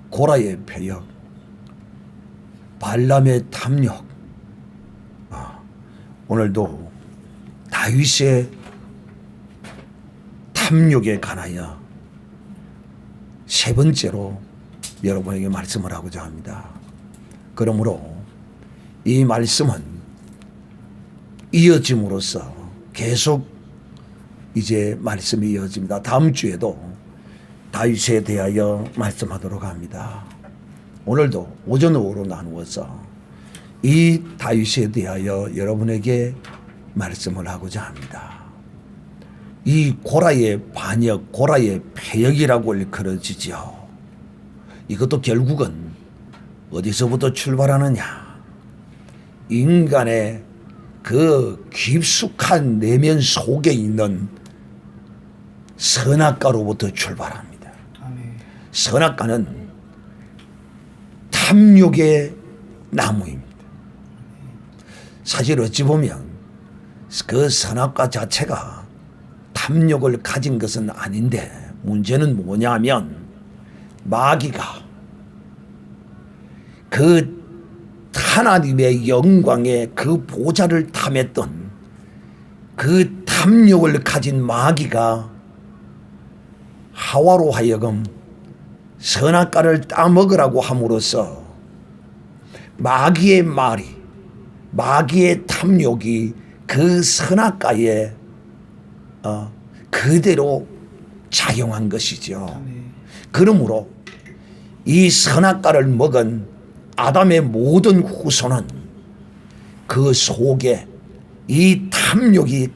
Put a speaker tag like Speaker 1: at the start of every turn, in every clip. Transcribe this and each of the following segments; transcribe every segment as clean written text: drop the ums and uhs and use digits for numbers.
Speaker 1: 고라의 패역, 발람의 탐욕, 오늘도 다윗의 탐욕에 관하여 세 번째로 여러분에게 말씀을 하고자 합니다. 그러므로 이 말씀은 이어짐으로써 계속 이제 말씀이 이어집니다. 다음 주에도 다윗에 대하여 말씀하도록 합니다. 오늘도 오전 오후로 나누어서 이 다윗에 대하여 여러분에게 말씀을 하고자 합니다. 이 고라의 반역, 고라의 패역이라고 일컬어지죠. 이것도 결국은 어디서부터 출발하느냐? 인간의 그 깊숙한 내면 속에 있는 선악과로부터 출발합니다. 선악과는 탐욕의 나무입니다. 사실 어찌 보면 그 선악과 자체가 탐욕을 가진 것은 아닌데, 문제는 뭐냐면 마귀가 그 하나님의 영광의 그 보좌를 탐했던 그 탐욕을 가진 마귀가 하와로 하여금 선악과를 따먹으라고 함으로써 마귀의 말이, 마귀의 탐욕이 그 선악과에 그대로 작용한 것이죠. 그러므로 이 선악과를 먹은 아담의 모든 후손은 그 속에 이 탐욕이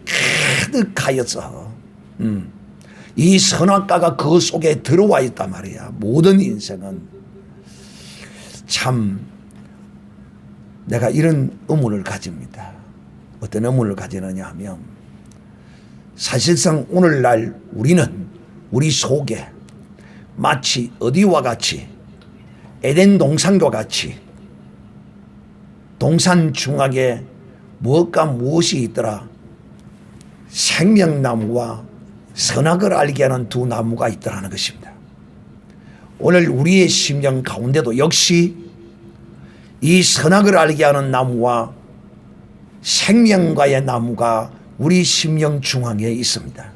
Speaker 1: 가득하여서 이 선악과가 그 속에 들어와 있단 말이야. 모든 인생은. 참 내가 이런 의문을 가집니다. 어떤 의문을 가지느냐 하면, 사실상 오늘날 우리는 우리 속에 마치 어디와 같이 에덴 동산과 같이 동산 중앙에 무엇과 무엇이 있더라? 생명나무와 선악을 알게 하는 두 나무가 있더라는 것입니다. 오늘 우리의 심령 가운데도 역시 이 선악을 알게 하는 나무와 생명과의 나무가 우리 심령 중앙에 있습니다.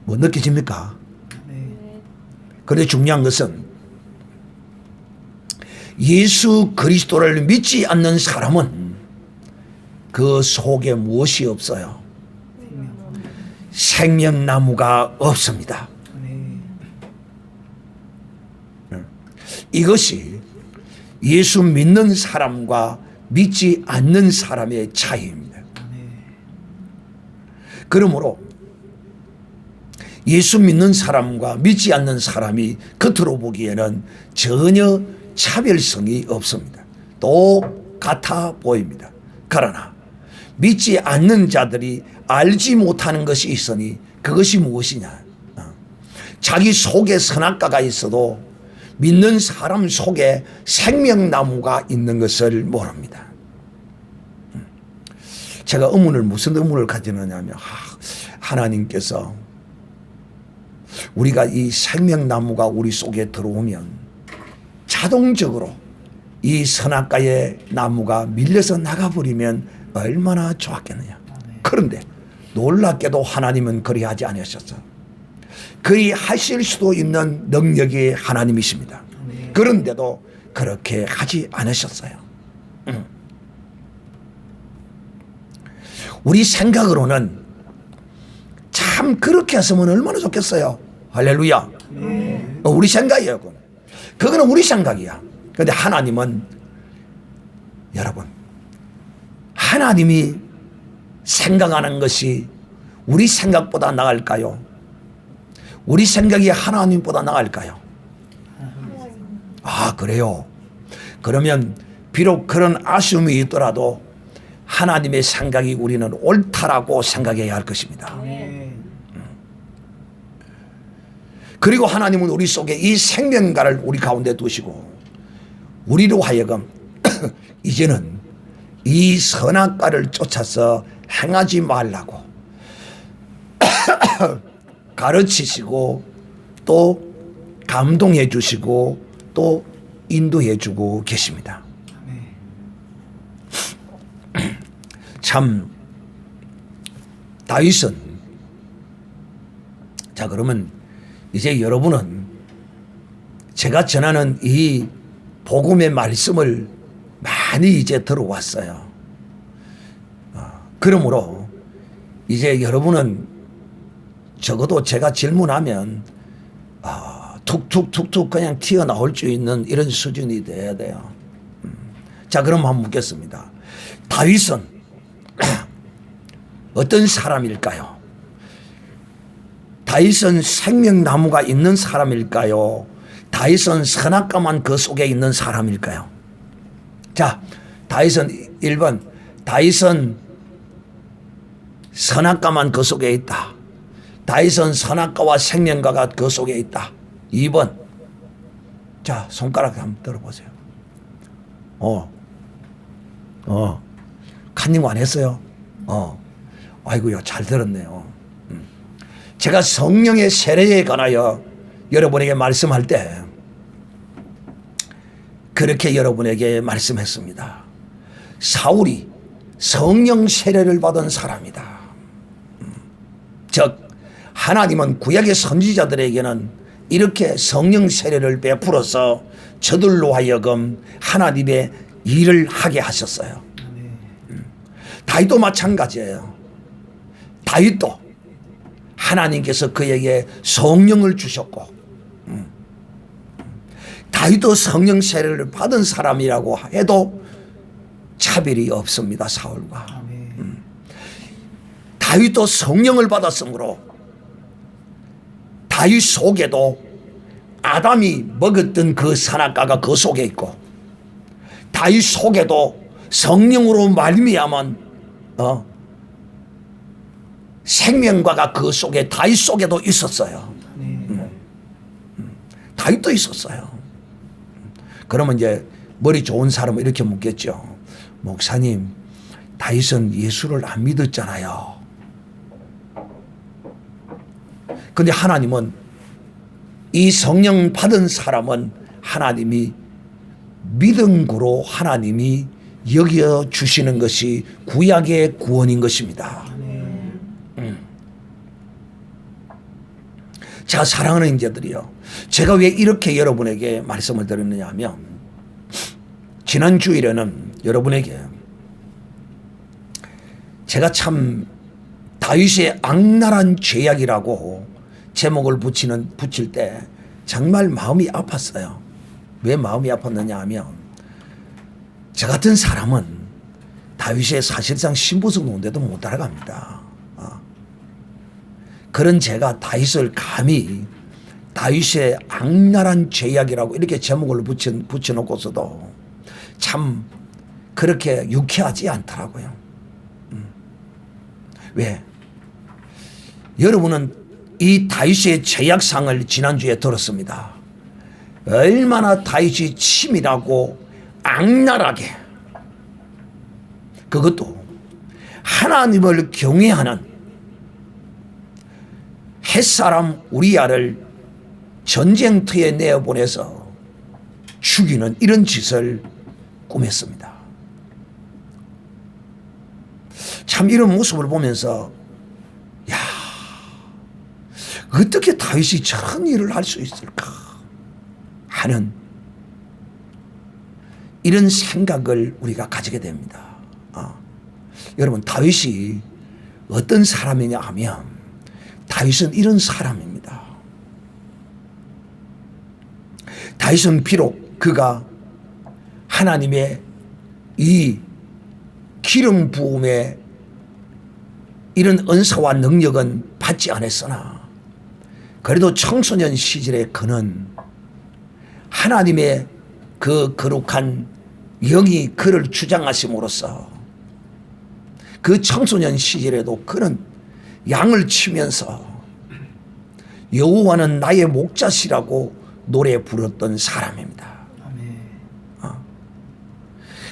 Speaker 1: 뭐 느껴집니까? 그런데 중요한 것은 예수 그리스도를 믿지 않는 사람은 그 속에 무엇이 없어요? 생명나무가 없습니다. 이것이 예수 믿는 사람과 믿지 않는 사람의 차이입니다. 그러므로 예수 믿는 사람과 믿지 않는 사람이 겉으로 보기에는 전혀 차별성이 없습니다. 똑같아 보입니다. 그러나 믿지 않는 자들이 알지 못하는 것이 있으니 그것이 무엇이냐? 자기 속에 선악과가 있어도 믿는 사람 속에 생명나무가 있는 것을 모릅니다. 제가 무슨 의문을 가지느냐 하면, 하나님께서 우리가 이 생명나무가 우리 속에 들어오면 자동적으로 이 선악과의 나무가 밀려서 나가버리면 얼마나 좋았겠느냐. 그런데 놀랍게도 하나님은 그리하지 않으셨어. 그리 하실 수도 있는 능력이 하나님이십니다. 그런데도 그렇게 하지 않으셨어요. 우리 생각으로는 참 그렇게 했으면 얼마나 좋겠어요. 할렐루야. 우리 생각이에요. 그거는 우리 생각이야. 그런데 하나님은, 여러분, 하나님이 생각하는 것이 우리 생각보다 나을까요? 우리 생각이 하나님보다 나을까요? 그래요. 그러면 비록 그런 아쉬움이 있더라도 하나님의 생각이 우리는 옳다라고 생각해야 할 것입니다. 그리고 하나님은 우리 속에 이 생명가를 우리 가운데 두시고 우리로 하여금 이제는 이 선악과를 쫓아서 행하지 말라고 가르치시고 또 감동해 주시고 또 인도해 주고 계십니다. 참 다윗은, 자 그러면 이제 여러분은 제가 전하는 이 복음의 말씀을 많이 이제 들어왔어요. 그러므로 이제 여러분은 적어도 제가 질문하면 툭툭툭툭 그냥 튀어나올 수 있는 이런 수준이 돼야 돼요. 자 그럼 한번 묻겠습니다. 다윗은 어떤 사람일까요? 다윗은 생명나무가 있는 사람일까요? 다윗은 선악과만 그 속에 있는 사람일까요? 자, 다윗은 1번, 다윗은 선악과만 그 속에 있다. 다윗은 선악과와 생명과가 그 속에 있다. 2번, 자 손가락 한번 들어보세요. 칸님 안 했어요? 아이고요, 잘 들었네요. 제가 성령의 세례에 관하여 여러분에게 말씀할 때 그렇게 여러분에게 말씀했습니다. 사울이 성령 세례를 받은 사람이다. 즉 하나님은 구약의 선지자들에게는 이렇게 성령 세례를 베풀어서 저들로 하여금 하나님의 일을 하게 하셨어요. 다윗도 마찬가지예요. 다윗도 하나님께서 그에게 성령을 주셨고 다윗도 성령 세례를 받은 사람이라고 해도 차별이 없습니다. 사울과. 다윗도 성령을 받았으므로 다윗 속에도 아담이 먹었던 그 선악과가 그 속에 있고 다윗 속에도 성령으로 말미암은 생명과가 그 속에 다윗 속에도 있었어요. 다윗도 있었어요. 그러면 이제 머리 좋은 사람은 이렇게 묻겠죠. 목사님, 다윗은 예수를 안 믿었잖아요. 근데 하나님은 이 성령 받은 사람은 하나님이 믿음으로 하나님이 여겨주시는 것이 구약의 구원인 것입니다. 자, 사랑하는 형제들이요, 제가 왜 이렇게 여러분에게 말씀을 드렸느냐 하면 지난 주일에는 여러분에게 제가 참 다윗의 악랄한 죄악이라고 제목을 붙일 때 정말 마음이 아팠어요. 왜 마음이 아팠느냐 하면 저 같은 사람은 다윗의 사실상 신부성 논대도 못 따라갑니다. 그런 제가 다윗을 감히 다윗의 악랄한 죄악이라고 이렇게 제목을 붙여놓고서도 참 그렇게 유쾌하지 않더라고요. 왜? 여러분은 이 다윗의 죄악상을 지난주에 들었습니다. 얼마나 다윗이 치밀하고 악랄하게, 그것도 하나님을 경외하는 햇사람 우리아를 전쟁터에 내어보내서 죽이는 이런 짓을 꾸몄습니다. 참 이런 모습을 보면서 야, 어떻게 다윗이 저런 일을 할 수 있을까 하는 이런 생각을 우리가 가지게 됩니다. 여러분, 다윗이 어떤 사람이냐 하면 다윗은 이런 사람입니다. 다윗은 비록 그가 하나님의 이 기름 부음의 이런 은사와 능력은 받지 않았으나 그래도 청소년 시절에 그는 하나님의 그 거룩한 영이 그를 주장하심으로써 그 청소년 시절에도 그는 양을 치면서 여호와는 나의 목자시라고 노래 부르던 사람입니다.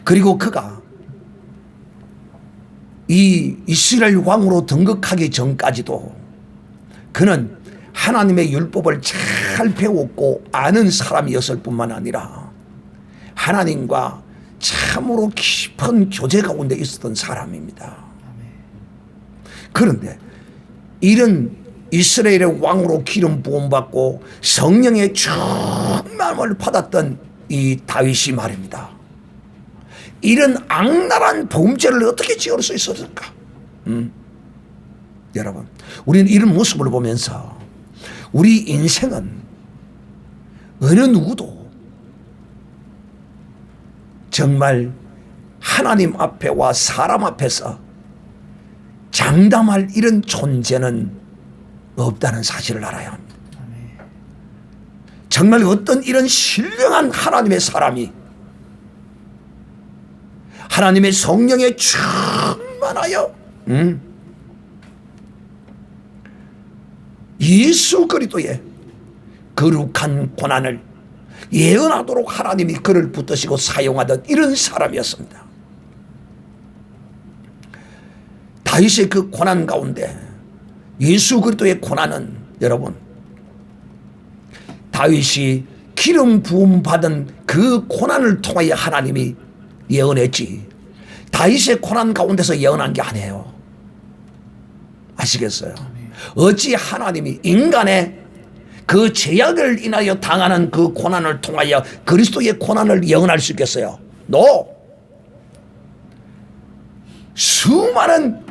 Speaker 1: 그리고 그가 이 이스라엘 왕으로 등극하기 전까지도 그는 하나님의 율법을 잘 잘 배웠고 아는 사람이었을 뿐만 아니라 하나님과 참으로 깊은 교제 가운데 있었던 사람입니다. 그런데 이런 이스라엘의 왕으로 기름 부음받고 성령의 충만함을 받았던 이 다윗이 말입니다. 이런 악랄한 범죄를 어떻게 지을 수 있었을까? 여러분, 우리는 이런 모습을 보면서 우리 인생은 어느 누구도 정말 하나님 앞에와 사람 앞에서 장담할 이런 존재는 없다는 사실을 알아야 합니다. 정말 어떤 이런 신령한 하나님의 사람이 하나님의 성령에 충만하여 예수 그리스도의 거룩한 고난을 예언하도록 하나님이 그를 붙드시고 사용하던 이런 사람이었습니다. 다윗의 그 고난 가운데 예수 그리스도의 고난은 여러분, 다윗이 기름 부음 받은 그 고난을 통하여 하나님이 예언했지, 다윗의 고난 가운데서 예언한 게 아니에요. 아시겠어요? 어찌 하나님이 인간의 그 죄악을 인하여 당하는 그 고난을 통하여 그리스도의 고난을 예언할 수 있겠어요? 수많은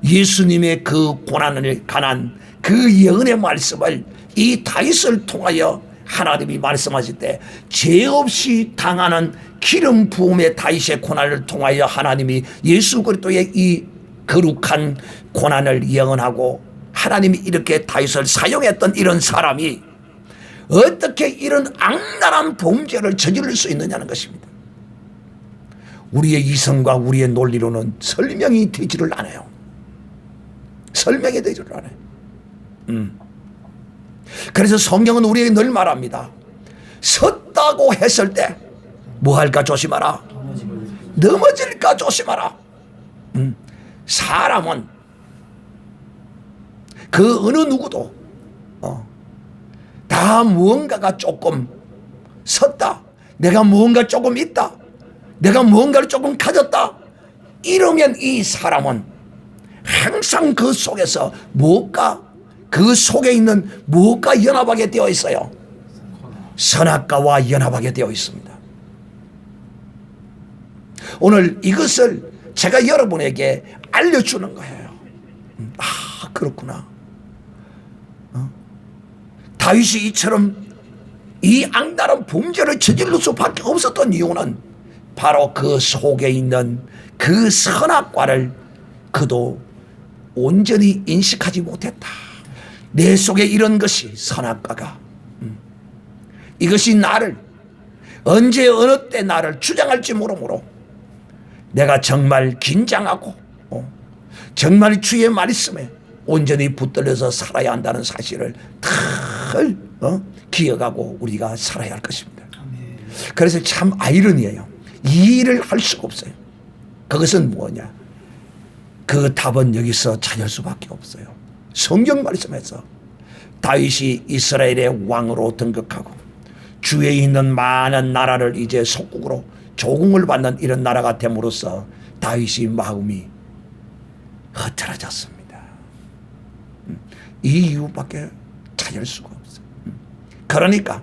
Speaker 1: 예수님의 그 고난을 관한 그 예언의 말씀을 이 다윗을 통하여 하나님이 말씀하실 때 죄 없이 당하는 기름 부음의 다윗의 고난을 통하여 하나님이 예수 그리스도의 이 거룩한 고난을 예언하고 하나님이 이렇게 다윗을 사용했던 이런 사람이 어떻게 이런 악랄한 범죄를 저지를 수 있느냐는 것입니다. 우리의 이성과 우리의 논리로는 설명이 되지를 않아요. 설명이 되지를 않아요. 그래서 성경은 우리에게 늘 말합니다. 섰다고 했을 때 뭐 할까 조심하라. 넘어질까 조심하라. 사람은 그 어느 누구도 다 무언가가 조금 섰다, 내가 무언가 조금 있다, 내가 무언가를 조금 가졌다 이러면 이 사람은 항상 그 속에서 무엇과 그 속에 있는 무엇과 연합하게 되어 있어요? 선악과와 연합하게 되어 있습니다. 오늘 이것을 제가 여러분에게 알려주는 거예요. 아, 그렇구나. 다윗이 이처럼 이 악랄한 범죄를 저지를 수밖에 없었던 이유는 바로 그 속에 있는 그 선악과를 그도 온전히 인식하지 못했다. 내 속에 이런 것이 선악과가 이것이 나를 언제 어느 때 나를 주장할지 모르므로 내가 정말 긴장하고 정말 주의 말씀에 온전히 붙들려서 살아야 한다는 사실을 늘 기억하고 우리가 살아야 할 것입니다. 그래서 참 아이러니해요. 이 일을 할 수가 없어요. 그것은 뭐냐? 그 답은 여기서 찾을 수밖에 없어요. 성경 말씀에서 다윗이 이스라엘의 왕으로 등극하고 주위에 있는 많은 나라를 이제 속국으로 조공을 받는 이런 나라가 됨으로써 다윗이 마음이 흐트러졌습니다. 이 이유밖에 찾을 수가 없어요. 그러니까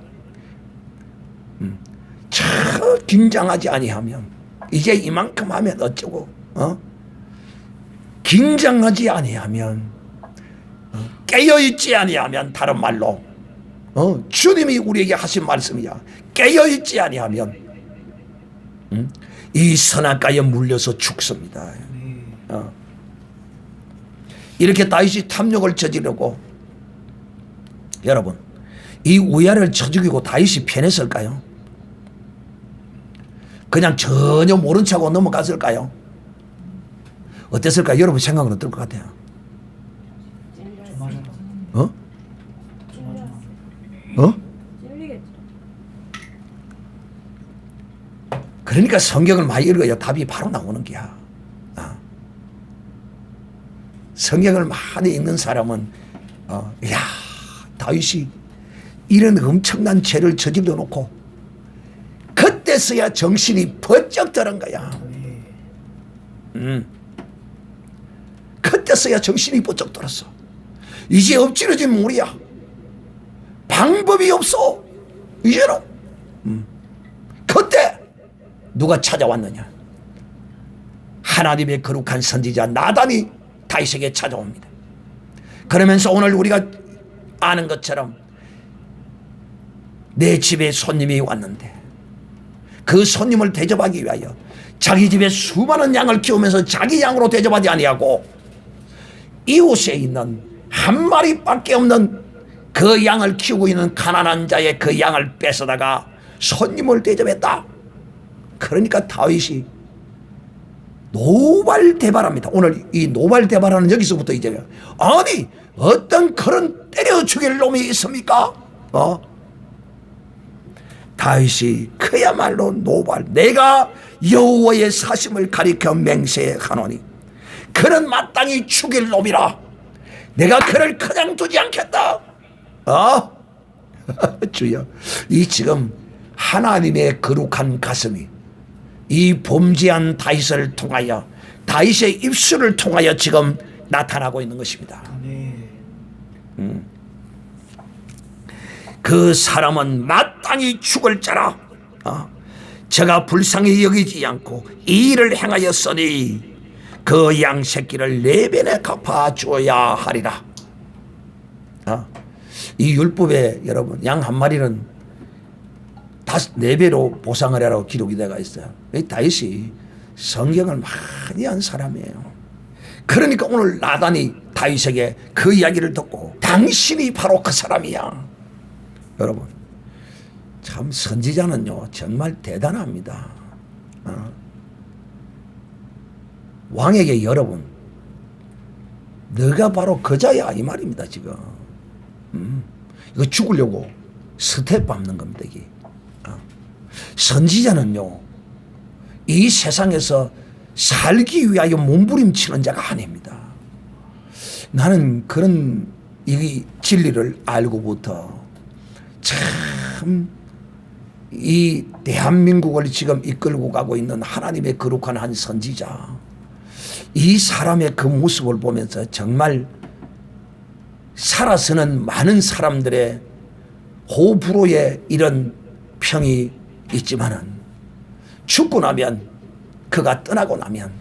Speaker 1: 참 긴장하지 아니하면 이제 이만큼 하면 어쩌고 긴장하지 아니하면 깨어있지 아니하면 다른 말로 주님이 우리에게 하신 말씀이야. 깨어있지 아니하면 이 선악과에 물려서 죽습니다. 이렇게 다윗이 탐욕을 저지르고 여러분 이 우야를 저죽이고 다윗이 편했을까요? 그냥 전혀 모른 척하고 넘어갔을까요? 어땠을까요? 여러분 생각은 어떨 것 같아요? 그러니까 성경을 많이 읽어야 답이 바로 나오는 거야. 성경을 많이 읽는 사람은 야, 다윗이 이런 엄청난 죄를 저질러 놓고 그때서야 정신이 번쩍 드는 거야. 그때서야 정신이 번쩍 들었어. 이제 엎질러진 물이야. 방법이 없어. 이제는. 그때 누가 찾아왔느냐? 하나님의 거룩한 선지자 나단이 다윗에게 찾아옵니다. 그러면서 오늘 우리가 아는 것처럼 내 집에 손님이 왔는데 그 손님을 대접하기 위하여 자기 집에 수많은 양을 키우면서 자기 양으로 대접하지 아니하고 이웃에 있는 한 마리밖에 없는 그 양을 키우고 있는 가난한 자의 그 양을 뺏어다가 손님을 대접했다. 그러니까 다윗이 노발대발합니다. 오늘 이 노발대발하는 여기서부터 이제 아니 어떤 그런 때려 죽일 놈이 있습니까? 다윗이 그야말로 노발, 내가 여호와의 사심을 가리켜 맹세하노니 그는 마땅히 죽일 놈이라. 내가 그를 그냥 두지 않겠다. 주여, 이 지금 하나님의 거룩한 가슴이 이 범죄한 다윗을 통하여 다윗의 입술을 통하여 지금 나타나고 있는 것입니다. 그 사람은 마땅히 죽을 자라. 제가 불쌍히 여기지 않고 이 일을 행하였으니 그 양 새끼를 4배나 갚아 주어야 하리라. 이 율법에 여러분 양 한 마리는 4배로 보상을 하라고 기록이 되어 있어요. 다윗이 성경을 많이 한 사람이에요. 그러니까 오늘 나단이 다윗에게 그 이야기를 듣고 당신이 바로 그 사람이야. 여러분 참 선지자는요 정말 대단합니다. 왕에게 여러분 너가 바로 그자야 이 말입니다. 지금 이거 죽으려고 스텝 밟는 겁니다. 이게 선지자는요 이 세상에서 살기 위하여 몸부림치는 자가 아닙니다. 나는 그런 이 진리를 알고부터 참 이 대한민국을 지금 이끌고 가고 있는 하나님의 거룩한 한 선지자, 이 사람의 그 모습을 보면서 정말 살아서는 많은 사람들의 호불호의 이런 평이 있지만은 죽고 나면, 그가 떠나고 나면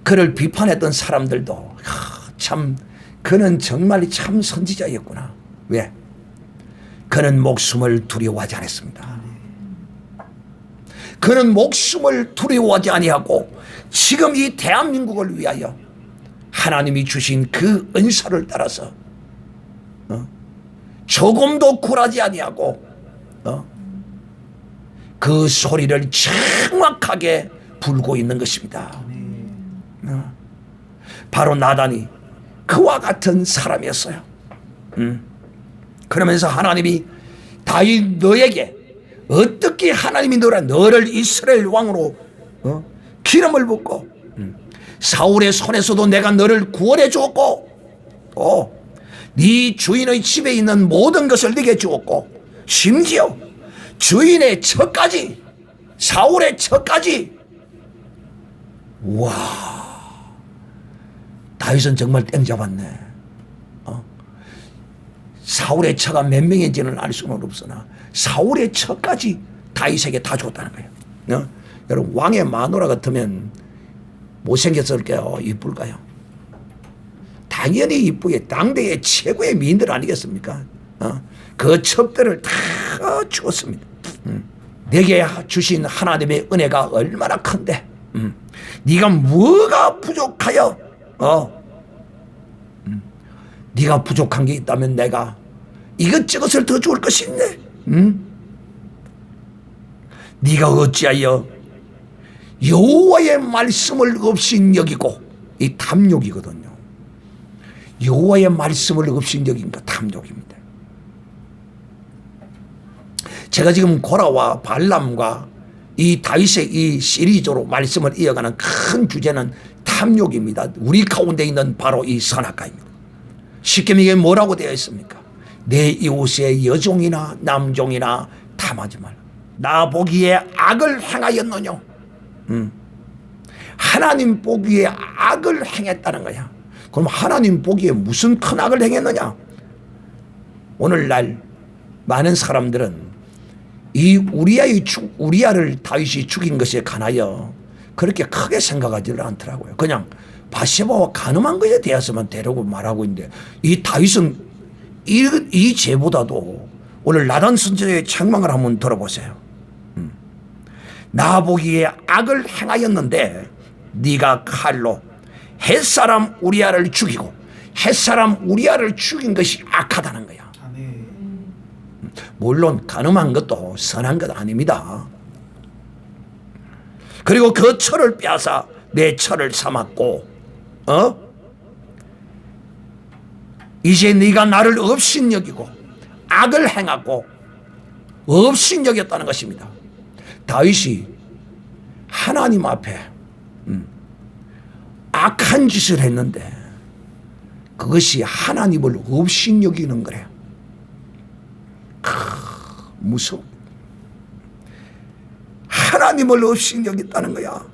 Speaker 1: 그를 비판했던 사람들도 참 그는 정말 참 선지자였구나. 왜? 그는 목숨을 두려워하지 않았습니다. 그는 목숨을 두려워하지 아니하고 지금 이 대한민국을 위하여 하나님이 주신 그 은사를 따라서 조금도 굴하지 아니하고 그 소리를 정확하게 불고 있는 것입니다. 바로 나단이 그와 같은 사람이었어요. 그러면서 하나님이 다윗 너에게 어떻게 하나님이 너를 이스라엘 왕으로 기름을 붓고 사울의 손에서도 내가 너를 구원해 주었고 또 네 주인의 집에 있는 모든 것을 네게 주었고 심지어 주인의 처까지, 사울의 처까지. 와, 다윗은 정말 땡 잡았네. 사울의 처가 몇 명인지는 알 수는 없으나 사울의 처까지 다윗에게 다 줬다는 거예요. 여러분 왕의 마누라 같으면 못생겼을까요? 이쁠까요? 당연히 이쁘게 당대의 최고의 미인들 아니겠습니까? 그 첩들을 다 주었습니다. 내게 주신 하나님의 은혜가 얼마나 큰데 네가 뭐가 부족하여 네가 부족한 게 있다면 내가 이것저것을 더 줄 것이 있네. 네가 어찌하여 여호와의 말씀을 없인 여기고, 이 탐욕이거든요. 여호와의 말씀을 없인 여긴 거 탐욕입니다. 제가 지금 고라와 발람과 이 다윗의 이 시리즈로 말씀을 이어가는 큰 주제는 탐욕입니다. 우리 가운데 있는 바로 이 선악과입니다. 십계명에 뭐라고 되어 있습니까? 내 이웃의 여종이나 남종이나 탐하지 말라. 나 보기에 악을 행하였느냐. 하나님 보기에 악을 행했다는 거야. 그럼 하나님 보기에 무슨 큰 악을 행했느냐. 오늘날 많은 사람들은 이 우리아를 다윗이 죽인 것에 관하여 그렇게 크게 생각하지를 않더라고요. 그냥 바세바와 간음한 것에 대해서만 대려고 말하고 있는데, 이 다윗은 이 죄보다도 오늘 나단 선지자의 책망을 한번 들어보세요. 나 보기에 악을 행하였는데 네가 칼로 햇사람 우리아를 죽이고 햇사람 우리아를 죽인 것이 악하다는 거야. 물론 간음한 것도 선한 것 아닙니다. 그리고 그 철을 빼앗아 내 철을 삼았고, 이제 네가 나를 업신여기고 악을 행하고 업신여겼다는 것입니다. 다윗이 하나님 앞에 악한 짓을 했는데 그것이 하나님을 업신여기는 거래요. 무서워. 하나님을 업신여겼다는 거야.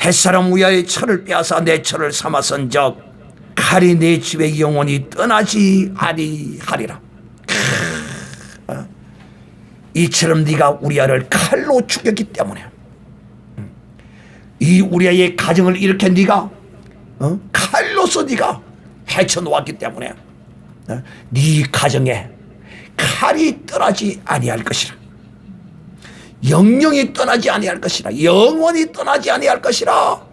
Speaker 1: 햇사람 우야의 철을 빼앗아 내 철을 삼아선적 칼이 내 집에 영원히 떠나지 아니하리라. 이처럼 네가 우리아를 칼로 죽였기 때문에, 이 우리아의 가정을 이렇게 네가 칼로서 네가 해쳐놓았기 때문에 네 가정에 칼이 떠나지 아니할 것이라. 영영이 떠나지 아니할 것이라. 영원히 떠나지 아니할 것이라.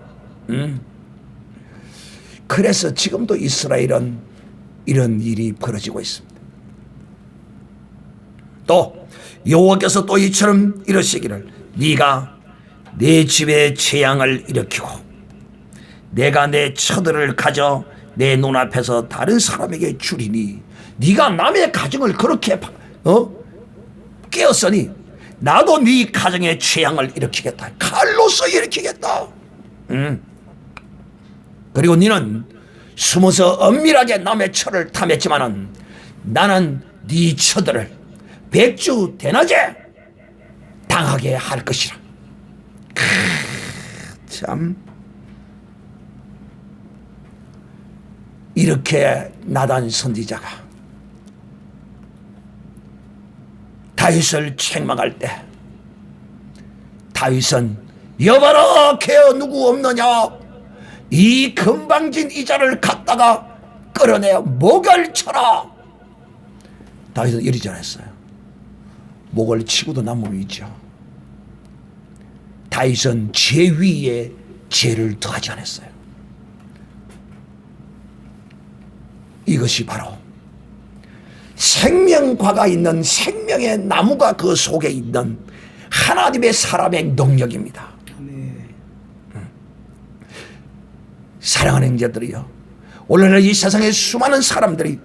Speaker 1: 그래서 지금도 이스라엘은 이런 일이 벌어지고 있습니다. 또 여호와께서 또 이처럼 이러시기를, 네가 내 집에 재앙을 일으키고 내가 내 처들을 가져 내 눈앞에서 다른 사람에게 주리니, 네가 남의 가정을 그렇게 깨었으니 나도 네 가정에 재앙을 일으키겠다. 칼로서 일으키겠다. 그리고 너는 숨어서 엄밀하게 남의 처를 탐했지만은 나는 네 처들을 백주 대낮에 당하게 할 것이라. 참, 이렇게 나단 선지자가 다윗을 책망할 때, 다윗은 여봐라 개어 누구 없느냐, 이 건방진 이자를 갖다가 끌어내어 목을 쳐라. 다윗은 이러지 않았어요. 목을 치고도 남음이죠. 다윗은 죄 위에 죄를 더하지 않았어요. 이것이 바로 생명과가 있는 생명의 나무가 그 속에 있는 하나님의 사람의 능력입니다. 사랑하는 형제들이요, 오늘날 이 세상에 수많은 사람들이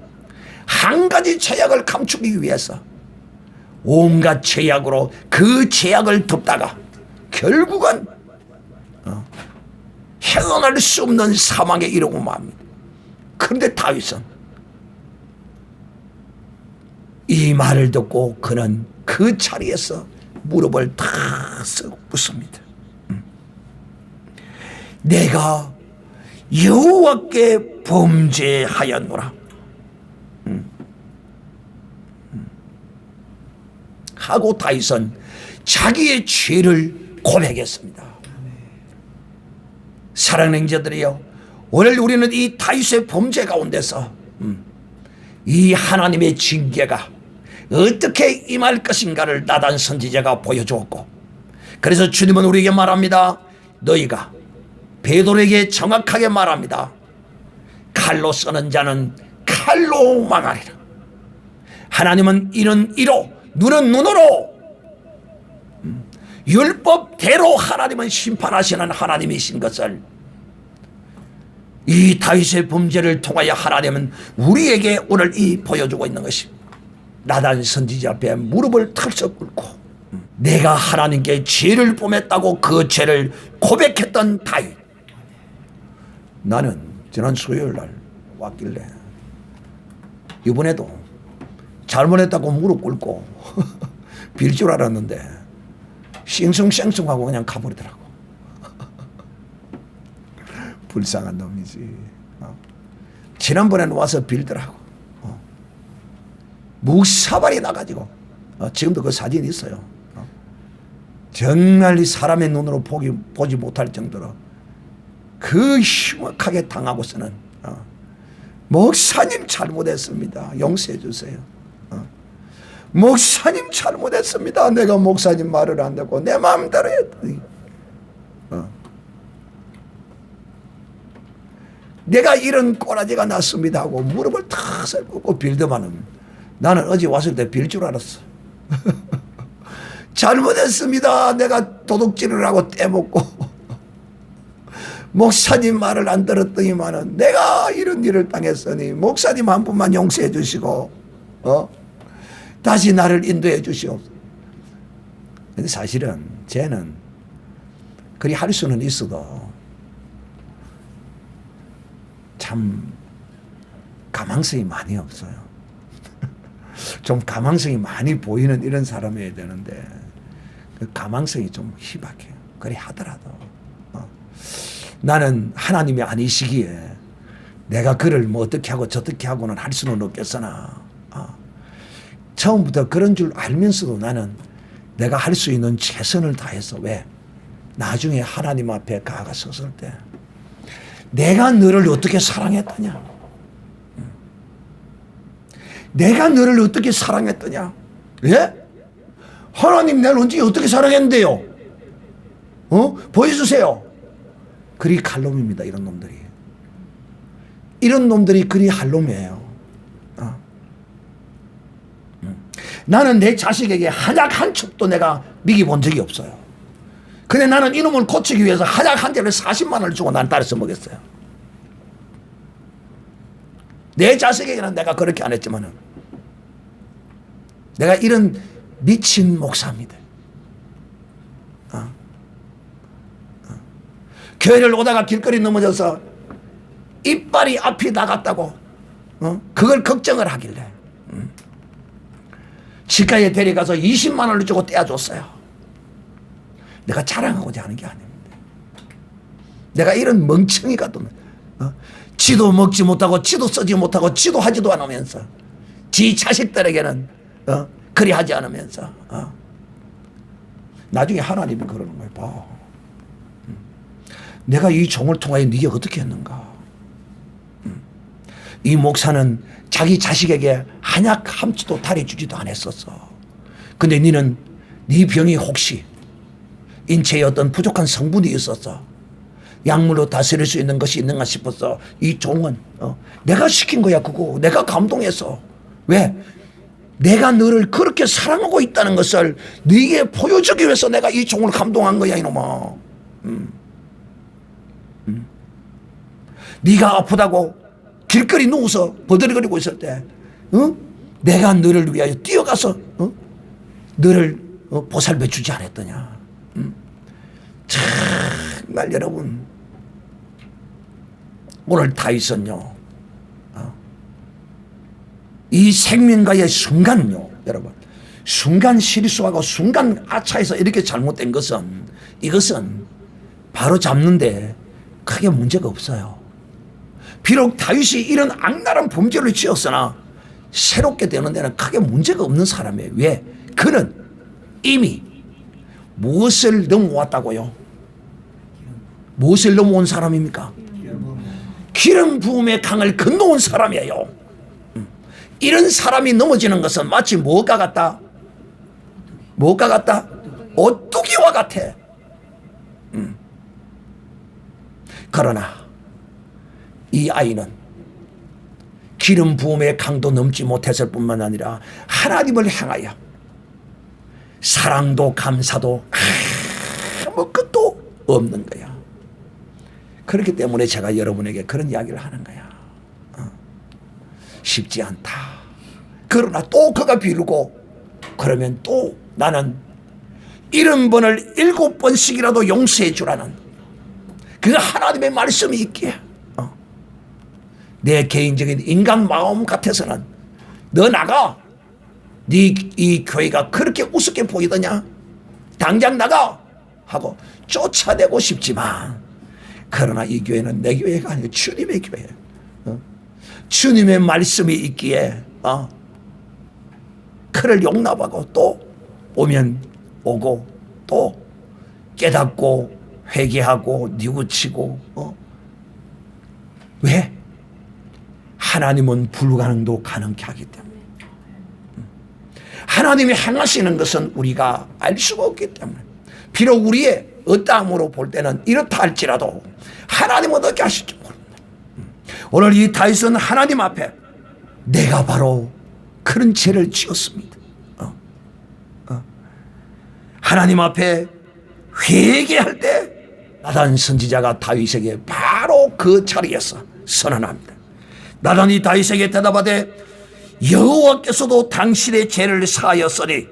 Speaker 1: 한 가지 죄악을 감추기 위해서 온갖 죄악으로 그 죄악을 덮다가 결국은 헤어날 수 없는 사망에 이르고 맙니다. 그런데 다윗은 이 말을 듣고 그는 그 자리에서 무릎을 탁 쓰고 묻습니다. 내가 여호와께 범죄하였노라 하고 다윗은 자기의 죄를 고백했습니다. 사랑하는 형제들이요, 오늘 우리는 이 다윗의 범죄 가운데서 이 하나님의 징계가 어떻게 임할 것인가를 나단 선지자가 보여주었고, 그래서 주님은 우리에게 말합니다. 너희가 베드로에게 정확하게 말합니다. 칼로 쓰는 자는 칼로 망하리라. 하나님은 이는 이로 눈은 눈으로, 율법대로 하나님은 심판하시는 하나님이신 것을 이 다윗의 범죄를 통하여 하나님은 우리에게 오늘 이 보여주고 있는 것입니다. 나단 선지자 앞에 무릎을 털썩 꿇고 내가 하나님께 죄를 범했다고 그 죄를 고백했던 다윗. 나는 지난 수요일 날 왔길래 이번에도 잘못했다고 무릎 꿇고 빌 줄 알았는데 싱숭생숭하고 그냥 가버리더라고. 불쌍한 놈이지. 지난번에는 와서 빌더라고. 묵사발이 나가지고 지금도 그 사진이 있어요. 정말 이 사람의 눈으로 보지 못할 정도로 그 흉악하게 당하고서는 목사님 잘못했습니다. 용서해 주세요. 목사님 잘못했습니다. 내가 목사님 말을 안 듣고 내 마음대로 했더니 내가 이런 꼬라지가 났습니다 하고 무릎을 탁 꿇고 빌더만은 나는 어제 왔을 때 빌 줄 알았어. 잘못했습니다. 내가 도둑질을 하고 떼먹고 목사님 말을 안 들었더니만은 내가 이런 일을 당했으니 목사님 한 분만 용서해 주시고 다시 나를 인도해 주시옵소서. 근데 사실은 쟤는 그리 할 수는 있어도 참 가망성이 많이 없어요. 좀 가망성이 많이 보이는 이런 사람이어야 되는데 그 가망성이 좀 희박해요. 그래 하더라도 나는 하나님이 아니시기에 내가 그를 뭐 어떻게 하고 저떻게 하고는 할 수는 없겠으나 처음부터 그런 줄 알면서도 나는 내가 할 수 있는 최선을 다해서 왜? 나중에 하나님 앞에 가서설 때 내가 너를 어떻게 사랑했더냐? 내가 너를 어떻게 사랑했더냐? 예? 하나님 나를 언제 어떻게 사랑했는데요? 보여주세요. 그리 칼놈입니다. 이런 놈들이. 이런 놈들이 그리 할놈이에요. 나는 내 자식에게 한약 한 첩도 내가 미기 본 적이 없어요. 근데 나는 이놈을 고치기 위해서 한약 한 개를 40만 원을 주고 난 딸을 써먹였어요. 내 자식에게는 내가 그렇게 안 했지만은 내가 이런 미친 목사입니다. 교회를 오다가 길거리 넘어져서 이빨이 앞이 나갔다고 그걸 걱정을 하길래 치과에 데려가서 20만 원을 주고 떼어줬어요. 내가 자랑하고자 하는 게 아닙니다. 내가 이런 멍청이가 또 지도 먹지 못하고 지도 쓰지 못하고 지도 하지도 않으면서 지 자식들에게는 그리 하지 않으면서 나중에 하나님이 그러는 거예요. 봐. 내가 이 종을 통하여 네가 어떻게 했는가. 이 목사는 자기 자식에게 한약 한 ချိ도 다려주지도 않았었어. 근데 너는 네 병이 혹시 인체에 어떤 부족한 성분이 있었어. 약물로 다스릴 수 있는 것이 있는가 싶어서 이 종은 내가 시킨 거야. 그거 내가 감동해서. 왜? 내가 너를 그렇게 사랑하고 있다는 것을 네게 보여주기 위해서 내가 이 종을 감동한 거야 이놈아. 네가 아프다고 길거리 누워서 버들거리고 있을 때 내가 너를 위하여 뛰어가서 너를 보살펴 주지 않았더냐. 정말 여러분 오늘 다윗은요 이 생명과의 순간요 여러분 순간 실수하고 순간 아차해서 이렇게 잘못된 것은 이것은 바로 잡는데 크게 문제가 없어요. 비록 다윗이 이런 악랄한 범죄를 지었으나 새롭게 되는 데는 크게 문제가 없는 사람이에요. 왜? 그는 이미 무엇을 넘어왔다고요? 무엇을 넘어온 사람입니까? 기름 부음의 강을 건너온 사람이에요. 이런 사람이 넘어지는 것은 마치 무엇과 같다? 무엇과 같다? 오뚜기와 같아. 그러나 이 아이는 기름 부음의 강도 넘지 못했을 뿐만 아니라 하나님을 향하여 사랑도 감사도 아무 것도 없는 거야. 그렇기 때문에 제가 여러분에게 그런 이야기를 하는 거야. 쉽지 않다. 그러나 또 그가 비르고 그러면 또 나는 70번을 7번씩이라도 용서해 주라는 그 하나님의 말씀이 있기에 내 개인적인 인간 마음 같아서는 너 나가. 네 이 교회가 그렇게 우습게 보이더냐? 당장 나가 하고 쫓아내고 싶지만, 그러나 이 교회는 내 교회가 아니고 주님의 교회예요. 주님의 말씀이 있기에 그를 용납하고 또 오면 오고 또 깨닫고 회개하고 뉘우치고 왜? 하나님은 불가능도 가능케 하기 때문에. 하나님이 행하시는 것은 우리가 알 수가 없기 때문에. 비록 우리의 어떠함으로 볼 때는 이렇다 할지라도 하나님은 어떻게 하실지 모릅니다. 오늘 이 다윗은 하나님 앞에 내가 바로 그런 죄를 지었습니다. 하나님 앞에 회개할 때 나단 선지자가 다윗에게 바로 그 자리에서 선언합니다. 나단이 다윗에게 대답하되 여호와께서도 당신의 죄를 사하였으니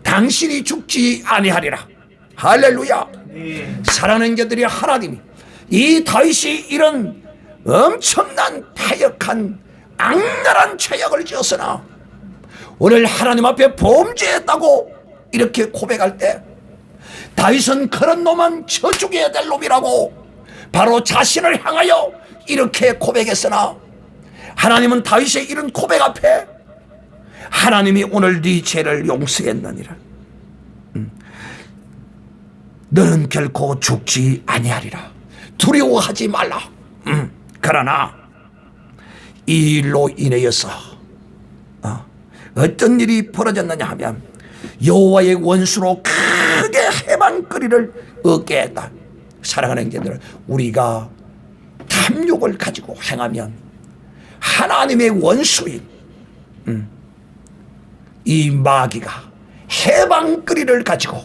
Speaker 1: 당신이 죽지 아니하리라. 할렐루야. 사랑하는 자들이, 하나님이 이 다윗이 이런 엄청난 패역한 악랄한 죄악을 지었으나 오늘 하나님 앞에 범죄했다고 이렇게 고백할 때 다윗은 그런 놈은 저 죽여야 될 놈이라고 바로 자신을 향하여 이렇게 고백했으나, 하나님은 다윗의 이런 고백 앞에 하나님이 오늘 네 죄를 용서했느니라. 너는 결코 죽지 아니하리라. 두려워하지 말라. 그러나 이 일로 인하여서 어떤 일이 벌어졌느냐 하면 여호와의 원수로 크게 해방거리를 얻게 했다. 사랑하는 자들, 우리가 탐욕을 가지고 행하면 하나님의 원수인 이 마귀가 해방거리를 가지고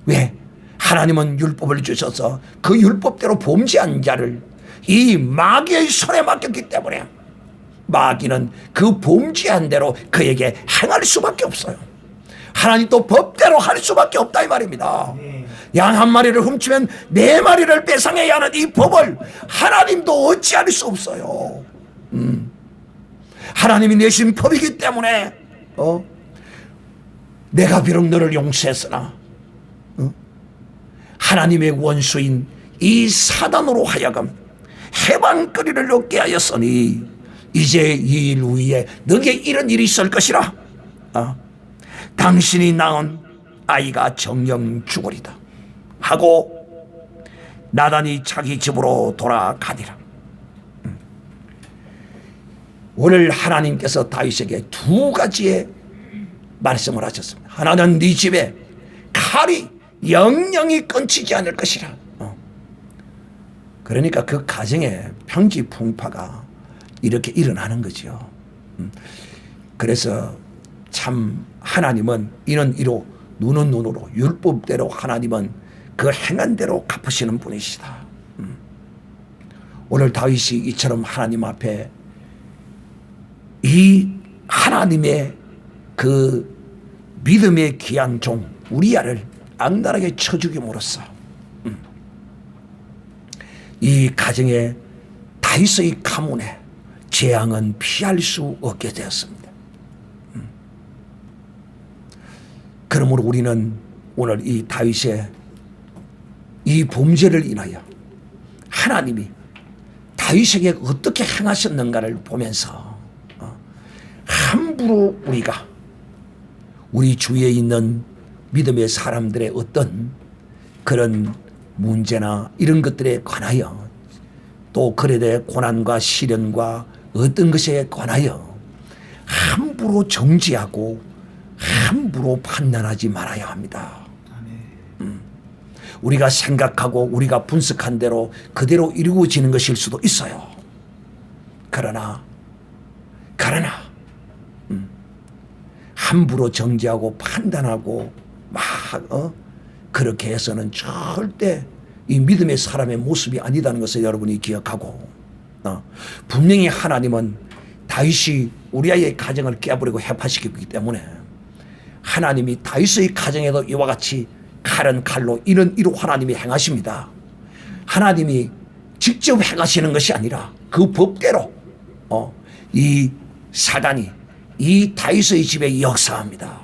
Speaker 1: 왜? 하나님은 율법을 주셔서 그 율법대로 범죄한 자를 이 마귀의 손에 맡겼기 때문에 마귀는 그 범죄한 대로 그에게 행할 수밖에 없어요. 하나님 또 법대로 할 수밖에 없다 이 말입니다. 양 한 마리를 훔치면 네 마리를 빼상해야 하는 이 법을 하나님도 어찌할 수 없어요. 하나님이 내신 법이기 때문에 내가 비록 너를 용서했으나 하나님의 원수인 이 사단으로 하여금 해방거리를 얻게 하였으니 이제 이 일 후에 너에게 이런 일이 있을 것이라. 당신이 낳은 아이가 정령 죽으리다 하고 나단이 자기 집으로 돌아가니라. 오늘 하나님께서 다윗에게 두 가지의 말씀을 하셨습니다. 하나는 네 집에 칼이 영영이 끊치지 않을 것이라. 그러니까 그 가정에 평지풍파가 이렇게 일어나는 거죠. 그래서 참 하나님은 이는 이로 눈은 눈으로 율법대로 하나님은 그 행한 대로 갚으시는 분이시다. 오늘 다윗이 이처럼 하나님 앞에 이 하나님의 그 믿음의 귀한 종 우리야를 악랄하게 쳐 죽임으로써 이 가정의 다윗의 가문에 재앙은 피할 수 없게 되었습니다. 그러므로 우리는 오늘 이 다윗의 이 범죄를 인하여 하나님이 다윗에게 어떻게 행하셨는가를 보면서 함부로 우리가 우리 주위에 있는 믿음의 사람들의 어떤 그런 문제나 이런 것들에 관하여 또 그에 대해 고난과 시련과 어떤 것에 관하여 함부로 정지하고 함부로 판단하지 말아야 합니다. 우리가 생각하고 우리가 분석한 대로 그대로 이루어지는 것일 수도 있어요. 그러나 함부로 정지하고 판단하고 막 그렇게 해서는 절대 이 믿음의 사람의 모습이 아니다는 것을 여러분이 기억하고 분명히 하나님은 다윗이 우리아의 가정을 깨버리고 해파시켰기 때문에 하나님이 다윗의 가정에도 이와 같이 칼은 칼로 이는 이로 하나님이 행하십니다. 하나님이 직접 행하시는 것이 아니라 그 법대로 이 사단이 이 다윗의 집에 역사합니다.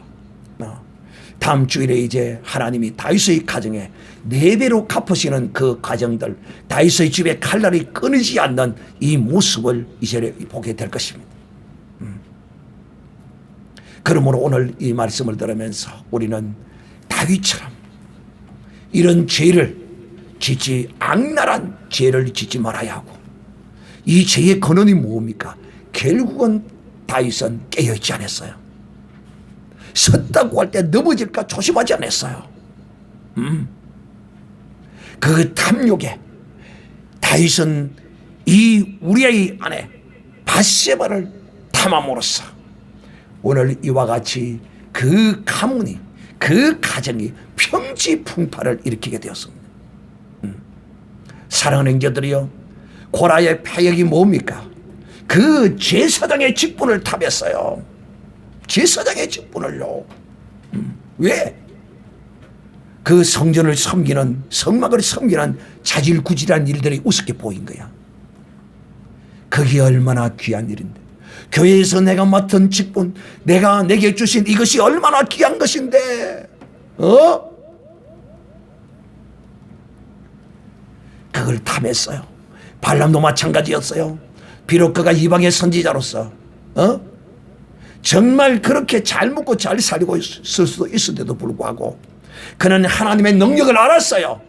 Speaker 1: 다음 주일에 이제 하나님이 다윗의 가정에 4배로 갚으시는 그 가정들, 다윗의 집에 칼날이 끊이지 않는 이 모습을 이제 보게 될 것입니다. 그러므로 오늘 이 말씀을 들으면서 우리는 다윗처럼 이런 죄를 짓지, 악랄한 죄를 짓지 말아야 하고, 이 죄의 근원이 뭡니까? 결국은 다윗은 깨어있지 않았어요. 섰다고 할 때 넘어질까 조심하지 않았어요. 그 탐욕에 다윗은 이 우리의 아내 밧세바를 탐함으로써 오늘 이와 같이 그 가문이, 그 가정이 평지풍파를 일으키게 되었습니다. 사랑하는 형제들이여, 고라의 패역이 뭡니까? 그 제사장의 직분을 탐했어요. 제사장의 직분을요. 왜? 그 성전을 섬기는, 성막을 섬기는 자질구질한 일들이 우습게 보인 거야. 그게 얼마나 귀한 일인데, 교회에서 내가 맡은 직분, 내가 내게 주신 이것이 얼마나 귀한 것인데, 그걸 탐했어요. 발람도 마찬가지였어요. 비록 그가 이방의 선지자로서 정말 그렇게 잘 먹고 잘 살고 있을 수도 있었는데도 불구하고 그는 하나님의 능력을 알았어요.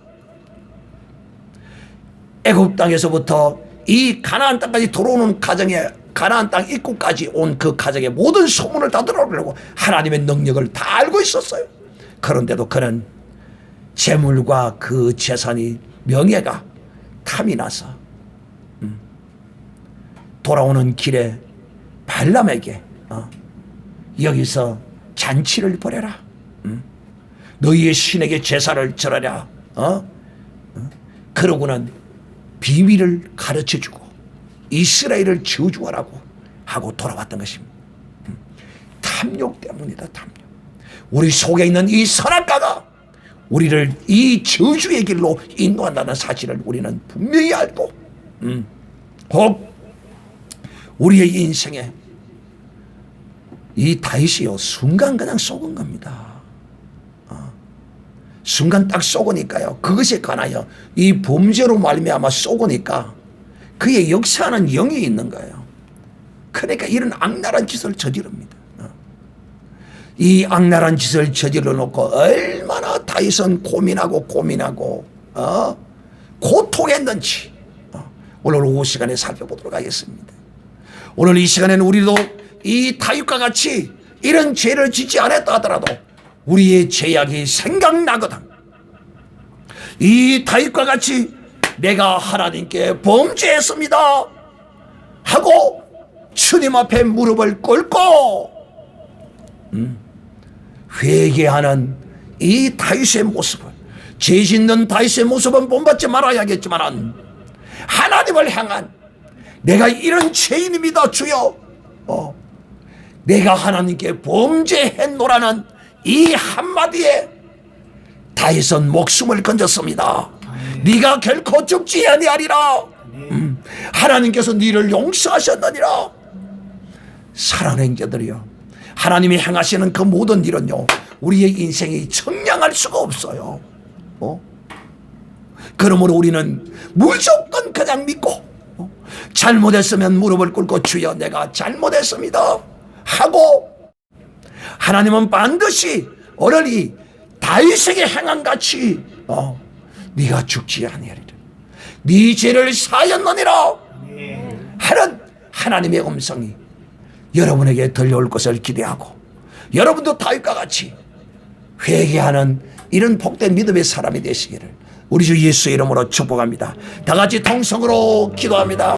Speaker 1: 애굽 땅에서부터 이 가나안 땅까지 들어오는 가정에, 가나안 땅 입구까지 온 그 가정의 모든 소문을 다 들어보려고 하나님의 능력을 다 알고 있었어요. 그런데도 그는 재물과 그 재산이, 명예가 탐이 나서 돌아오는 길에 발람에게 여기서 잔치를 벌여라, 너희의 신에게 제사를 절하라, 그러고는 비밀을 가르쳐주고 이스라엘을 저주하라고 하고 돌아왔던 것입니다. 탐욕 때문이다. 탐욕. 우리 속에 있는 이 선악과가 우리를 이 저주의 길로 인도한다는 사실을 우리는 분명히 알고, 혹 우리의 인생에 이 다윗이요, 순간 그냥 속은 겁니다. 순간 딱 속으니까요, 그것에 관하여 이 범죄로 말미암아 속으니까 그의 역사하는 영이 있는 거예요. 그러니까 이런 악랄한 짓을 저지릅니다. 이 악랄한 짓을 저질러 놓고 얼마나 다윗은 고민하고 고통했는지 오늘 오후 시간에 살펴보도록 하겠습니다. 오늘 이 시간에는 우리도 이 다윗과 같이 이런 죄를 짓지 않았다 하더라도 우리의 죄악이 생각나거든, 이 다윗과 같이 내가 하나님께 범죄했습니다 하고 주님 앞에 무릎을 꿇고 회개하는 이 다윗의 모습을, 죄 짓는 다윗의 모습은 본받지 말아야겠지만 하나님을 향한, 내가 이런 죄인입니다 주여, 내가 하나님께 범죄했노라는 이 한마디에 다윗은 목숨을 건졌습니다. 네가 결코 죽지 아니하리라. 하나님께서 네를 용서하셨느니라. 사랑하는 형제들이여, 하나님이 행하시는 그 모든 일은요, 우리의 인생이 청량할 수가 없어요. 그러므로 우리는 무조건 그냥 믿고, 잘못했으면 무릎을 꿇고 주여 내가 잘못했습니다 하고, 하나님은 반드시 오늘 이 다윗에게 행한 같이 네가 죽지 아니하리라, 네 죄를 사하였느니라 하는 하나님의 음성이 여러분에게 들려올 것을 기대하고, 여러분도 다윗과 같이 회개하는 이런 복된 믿음의 사람이 되시기를 우리 주 예수의 이름으로 축복합니다. 다 같이 통성으로 기도합니다.